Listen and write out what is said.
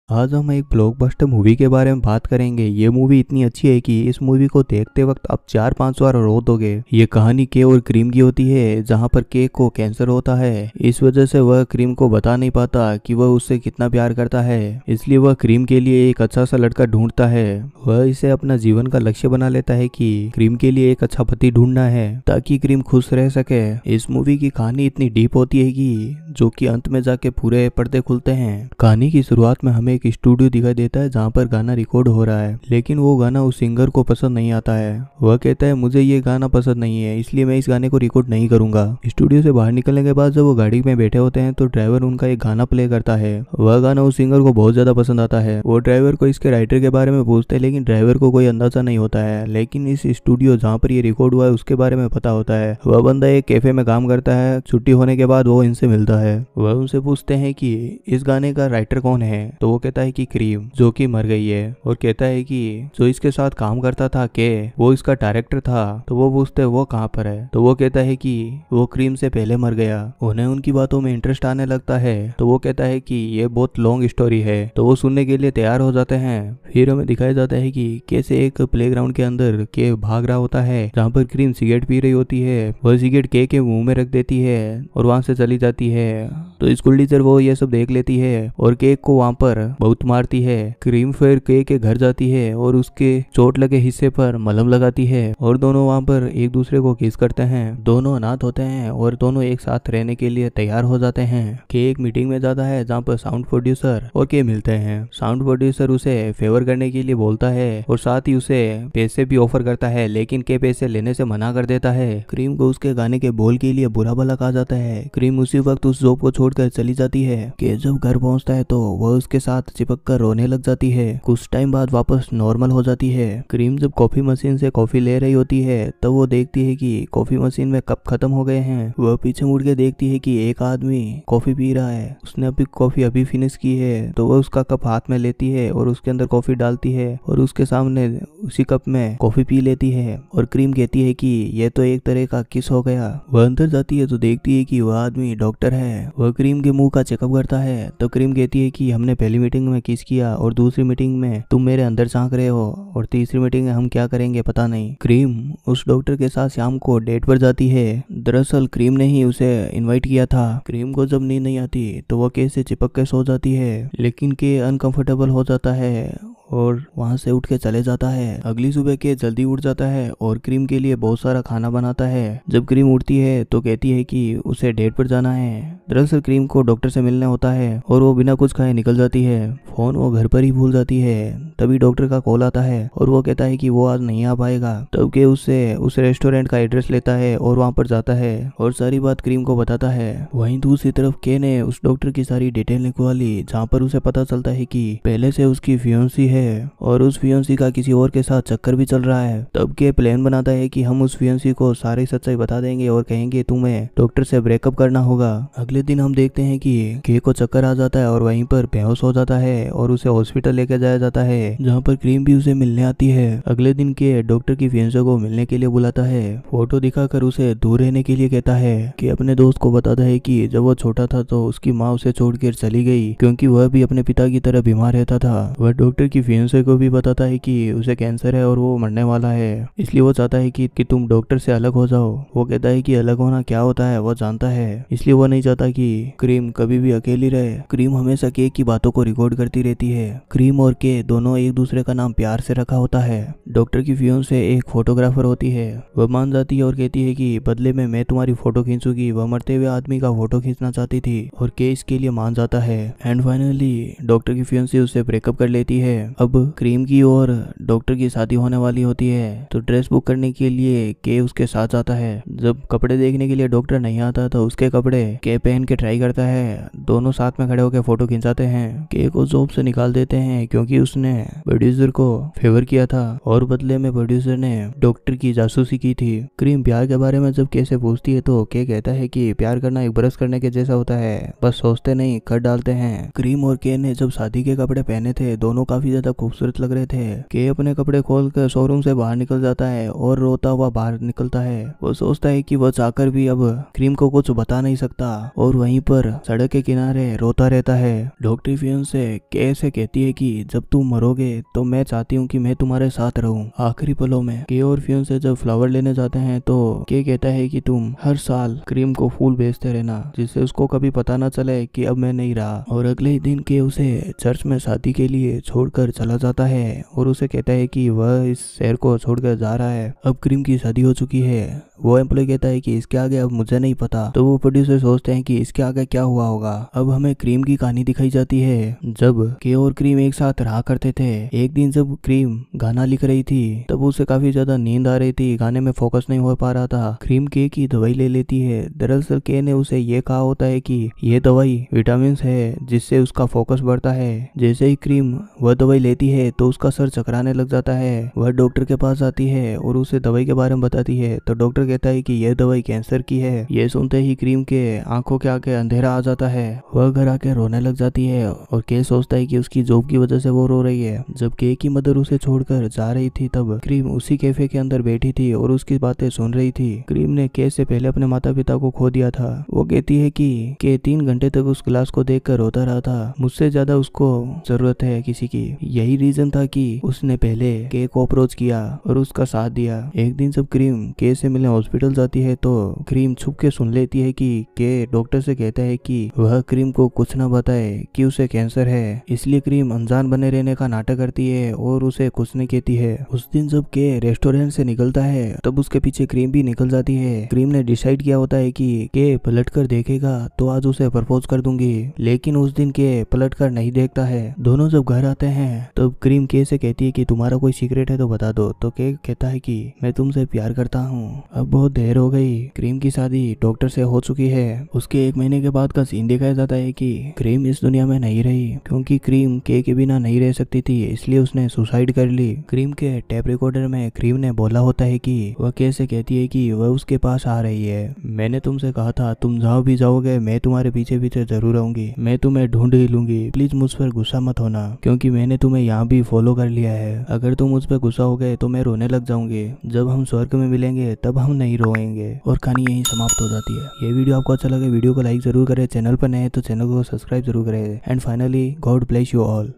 आज हम एक ब्लॉकबस्टर मूवी के बारे में बात करेंगे। ये मूवी इतनी अच्छी है कि इस मूवी को देखते वक्त आप 4-5 बार रो दोगे। ये कहानी के और क्रीम की होती है, जहाँ पर के को कैंसर होता है। इस वजह से वह क्रीम को बता नहीं पाता कि वह उससे कितना प्यार करता है, इसलिए वह क्रीम के लिए एक अच्छा सा लड़का ढूंढता है। वह इसे अपना जीवन का लक्ष्य बना लेता है कि क्रीम के लिए एक अच्छा पति ढूंढना है ताकि क्रीम खुश रह सके। इस मूवी की कहानी इतनी डीप होती है कि जो कि अंत में जाके पूरे पर्दे खुलते हैं। कहानी की शुरुआत में हमें एक स्टूडियो दिखाई देता है जहाँ पर गाना रिकॉर्ड हो रहा है, लेकिन वो गाना उस सिंगर को पसंद नहीं आता है। वह कहता है मुझे ये गाना पसंद नहीं है, इसलिए मैं इस गाने को रिकॉर्ड नहीं करूंगा। स्टूडियो से बाहर निकलने के बाद जब वो गाड़ी में बैठे होते हैं तो ड्राइवर उनका एक गाना प्ले करता है। वह गाना उस सिंगर को बहुत ज्यादा पसंद आता है। वो ड्राइवर को इसके राइटर के बारे में पूछते हैं, लेकिन ड्राइवर को कोई अंदाजा नहीं होता है। लेकिन इस स्टूडियो जहाँ पर ये रिकॉर्ड हुआ है उसके बारे में पता होता है। वह बंदा एक कैफे में काम करता है। छुट्टी होने के बाद वो इनसे मिलता है। वह उनसे पूछते हैं कि इस गाने का राइटर कौन है, तो वो कहता है कि क्रीम, जो कि मर गई है। और कहता है कि जो इसके साथ काम करता था के, वो इसका डायरेक्टर था। तो वो पूछते हैं वो कहाँ पर है, तो वो कहता है कि वो क्रीम से पहले मर गया। उन्हें उनकी बातों में इंटरेस्ट आने लगता है, तो वो कहता है कि ये बहुत लॉन्ग स्टोरी है। तो वो सुनने के लिए तैयार हो जाते हैं। फिर हमें दिखाया जाता है कि कैसे एक प्लेग्राउंड के अंदर के भाग रहा होता है, जहाँ पर क्रीम सिगरेट पी रही होती है। वह सिगरेट के मुंह में रख देती है और वहां से चली जाती है। तो स्कूल टीचर वो ये सब देख लेती है और केक को वहां पर बहुत मारती है। क्रीम फिर केक के घर जाती है और उसके चोट लगे हिस्से पर मलहम लगाती है और दोनों वहां पर एक दूसरे को किस करते हैं। दोनों अनाथ होते हैं और दोनों एक साथ रहने के लिए तैयार हो जाते हैं। के एक मीटिंग में जाता है जहाँ पर साउंड प्रोड्यूसर और के मिलते हैं। साउंड प्रोड्यूसर उसे फेवर करने के लिए बोलता है और साथ ही उसे पैसे भी ऑफर करता है, लेकिन के पैसे लेने से मना कर देता है। क्रीम को उसके गाने के बोल के लिए बुरा भला कहा जाता है। क्रीम उसी वक्त उस जॉब को छोड़कर चली जाती है। के जब घर पहुंचता है तो वह उसके साथ चिपक कर रोने लग जाती है। कुछ टाइम बाद वापस नॉर्मल हो जाती है। क्रीम जब कॉफी मशीन से कॉफी ले रही होती है तब वो देखती है कि कॉफी मशीन में कप खत्म हो गए हैं। वह पीछे मुड़ के देखती है कि एक आदमी कॉफी पी रहा है। उसने अभी कॉफी अभी फिनिश की है, तो वह उसका कप हाथ में लेती है और उसके अंदर कॉफी डालती है और उसके सामने उसी कप में कॉफी पी लेती है। और क्रीम कहती है कि यह तो एक तरह का किस हो गया। वह अंदर जाती है तो देखती है कि वह आदमी डॉक्टर है। वह क्रीम के मुंह का चेकअप करता है तो क्रीम कहती है कि हमने पहली मीटिंग में किस किया और दूसरी मीटिंग में तुम मेरे अंदर झांक रहे हो और तीसरी मीटिंग में हम क्या करेंगे पता नहीं। क्रीम उस डॉक्टर के साथ शाम को डेट पर जाती है। दरअसल क्रीम ने ही उसे इनवाइट किया था। क्रीम को जब नींद नहीं आती तो वह के से चिपक के सो जाती है, लेकिन के अनकंफर्टेबल हो जाता है और वहां से उठ के चले जाता है। अगली सुबह के जल्दी उठ जाता है और क्रीम के लिए बहुत सारा खाना बनाता है। जब क्रीम उठती है तो कहती है कि उसे डेट पर जाना है। दरअसल क्रीम को डॉक्टर से मिलने होता है और वो बिना कुछ खाए निकल जाती है। फोन वो घर पर ही भूल जाती है। तभी डॉक्टर का कॉल आता है और वो कहता है कि वो आज नहीं आ पाएगा। तब के उससे उस रेस्टोरेंट का एड्रेस लेता है और वहां पर जाता है और सारी बात क्रीम को बताता है। वहीं दूसरी तरफ के ने उस डॉक्टर की सारी डिटेल लिखवा ली, जहाँ पर उसे पता चलता है कि पहले से उसकी फियोंसी है और उस फियोंसी का किसी और के साथ चक्कर भी चल रहा है। तब के प्लान बनाता है कि हम उस फियोंसी को सारी सच्चाई बता देंगे और कहेंगे तुम्हें डॉक्टर से ब्रेकअप करना होगा। अगले दिन हम देखते हैं कि के को चक्कर आ जाता है और वहीं पर बेहोश हो जाता है और उसे हॉस्पिटल लेकर जाया जाता है, जहाँ पर क्रीम भी उसे मिलने आती है। अगले दिन के डॉक्टर की फियोंसी को मिलने के लिए बुलाता है। फोटो दिखाकर उसे दूर रहने के लिए कहता है कि अपने दोस्त को बताता है कि जब वो छोटा था तो उसकी माँ उसे छोड़कर चली गई, क्योंकि वह भी अपने पिता की तरह बीमार रहता था। वह डॉक्टर की फियोंसी को भी बताता है कि उसे कैंसर है और वो मरने वाला है, इसलिए वो चाहता है कि तुम डॉक्टर से अलग हो जाओ। वो कहता है कि अलग होना क्या होता है वो जानता है, इसलिए वो नहीं चाहता कि क्रीम कभी भी अकेली रहे। क्रीम हमेशा के की बातों को रिकॉर्ड करती रहती है। क्रीम और के दोनों एक दूसरे का नाम प्यार से रखा होता है। डॉक्टर की फियोंसी एक फोटोग्राफर होती है। वह मान जाती है और कहती है कि बदले में मैं तुम्हारी फोटो खींचूंगी। वह मरते हुए आदमी का फोटो खींचना चाहती थी और के इसके लिए मान जाता है। एंड फाइनली डॉक्टर की फियोंसी उससे ब्रेकअप कर लेती है। अब क्रीम की और डॉक्टर की शादी होने वाली होती है, तो ड्रेस बुक करने के लिए के उसके साथ जाता है। जब कपड़े देखने के लिए डॉक्टर नहीं आता तो उसके कपड़े के पहन के ट्राई करता है। दोनों साथ में खड़े होकर फोटो खिंचाते हैं। के को जॉब से निकाल देते हैं क्योंकि उसने प्रोड्यूसर को फेवर किया था और और बदले में प्रोड्यूसर ने डॉक्टर की जासूसी की थी। क्रीम प्यार के बारे में जब के से पूछती है तो के कहता है कि प्यार करना एक ब्रश करने के जैसा होता है, बस सोचते नहीं कर डालते हैं। क्रीम और के ने जब शादी के कपड़े पहने थे दोनों काफी ज्यादा खूबसूरत लग रहे थे। के अपने कपड़े खोलकर शोरूम से बाहर निकल जाता है और रोता हुआ बाहर निकलता है। वो सोचता है कि वो चाहकर भी अब क्रीम को कुछ बता नहीं सकता और वहीं पर सड़क के किनारे रोता रहता है। डॉक्टर फियोंसे के से कहती है कि जब तुम मरोगे तो मैं चाहती हूँ कि मैं तुम्हारे साथ रहूं आखिरी पलों में। के और फियोंसे जब फ्लावर लेने जाते हैं तो के कहता है कि तुम हर साल क्रीम को फूल बेचते रहना जिससे उसको कभी पता न चले कि अब मैं नहीं रहा। और अगले ही दिन के उसे चर्च में शादी के लिए छोड़कर चला जाता है और उसे कहता है कि वह इस शहर को छोड़कर जा रहा है। अब क्रीम की शादी हो चुकी है। वो एम्प्लॉय कहता है कि इसके आगे अब मुझे नहीं पता। तो वो प्रोड्यूसर सोचते हैं कि इसके आगे क्या हुआ होगा। अब हमें क्रीम की कहानी दिखाई जाती है जब के और क्रीम एक साथ रहा करते थे। एक दिन जब क्रीम गाना लिख रही थी तब उसे काफी ज्यादा नींद आ रही थी, गाने में फोकस नहीं हो पा रहा था। क्रीम के की दवाई ले लेती है। दरअसल के ने उसे ये कहा होता है कि ये दवाई विटामिन है जिससे उसका फोकस बढ़ता है। जैसे ही क्रीम वह दवाई लेती है तो उसका सर चकराने लग जाता है। वह डॉक्टर के पास आती है और उसे दवाई के बारे में बताती है तो डॉक्टर कहता है कि यह दवाई कैंसर की है। यह सुनते ही क्रीम के आंखों के आगे अंधेरा आ जाता है। वह घर आके रोने लग जाती है और के सोचता है कि उसकी जॉब की वजह से वो रो रही है। जब के की मदर उसे छोड़कर जा रही थी तब क्रीम उसी कैफे के अंदर बैठी थी और उसकी बातें सुन रही थी। क्रीम ने के से पहले अपने माता पिता को खो दिया था। वो कहती है कि के 3 घंटे तक उस ग्लास को देखकर रोता रहा था। मुझसे ज्यादा उसको जरूरत है किसी की। यही रीजन था कि उसने पहले के को अप्रोच किया और उसका साथ दिया। एक दिन जब क्रीम के से मिलने हॉस्पिटल जाती है तो क्रीम छुप के सुन लेती है कि के डॉक्टर से कहता है कि वह क्रीम को कुछ न बताए कि उसे कैंसर है। इसलिए क्रीम अनजान बने रहने का नाटक करती है और उसे कुछ नहीं कहती है। उस दिन जब के रेस्टोरेंट से निकलता है तब उसके पीछे क्रीम भी निकल जाती है। क्रीम ने डिसाइड किया होता है कि के पलट कर देखेगा तो आज उसे प्रपोज कर दूंगी, लेकिन उस दिन के पलट कर नहीं देखता है। दोनों जब घर आते हैं तब क्रीम के से कहती है कि तुम्हारा कोई सीक्रेट है तो बता दो। तो के कहता है कि मैं तुमसे प्यार करता हूँ। अब बहुत देर हो गई। क्रीम की शादी डॉक्टर से हो चुकी है। उसके 1 महीने के बाद का सीन दिखाया जाता है कि क्रीम इस दुनिया में नहीं रही क्योंकि क्रीम के बिना नहीं रह सकती थी, इसलिए उसने सुसाइड कर ली। क्रीम के टेप रिकॉर्डर में क्रीम ने बोला होता है कि वह कैसे कहती है कि वह उसके पास आ रही है। मैंने तुमसे कहा था तुम जहाँ भी जाओगे मैं तुम्हारे पीछे पीछे जरूर आऊंगी, मैं तुम्हें ढूंढ ही लूंगी। प्लीज मुझ पर गुस्सा मत होना क्योंकि मैंने तुम्हें यहाँ भी फॉलो कर लिया है। अगर तुम मुझ पर गुस्सा हो गए तो मैं रोने लग जाऊंगी। जब हम स्वर्ग में मिलेंगे तब हम नहीं रोएंगे। और कहानी यहीं समाप्त हो जाती है। ये वीडियो आपको अच्छा लगे वीडियो को लाइक जरूर करें, चैनल पर नए हैं तो चैनल को सब्सक्राइब जरूर करें। And finally God bless you all.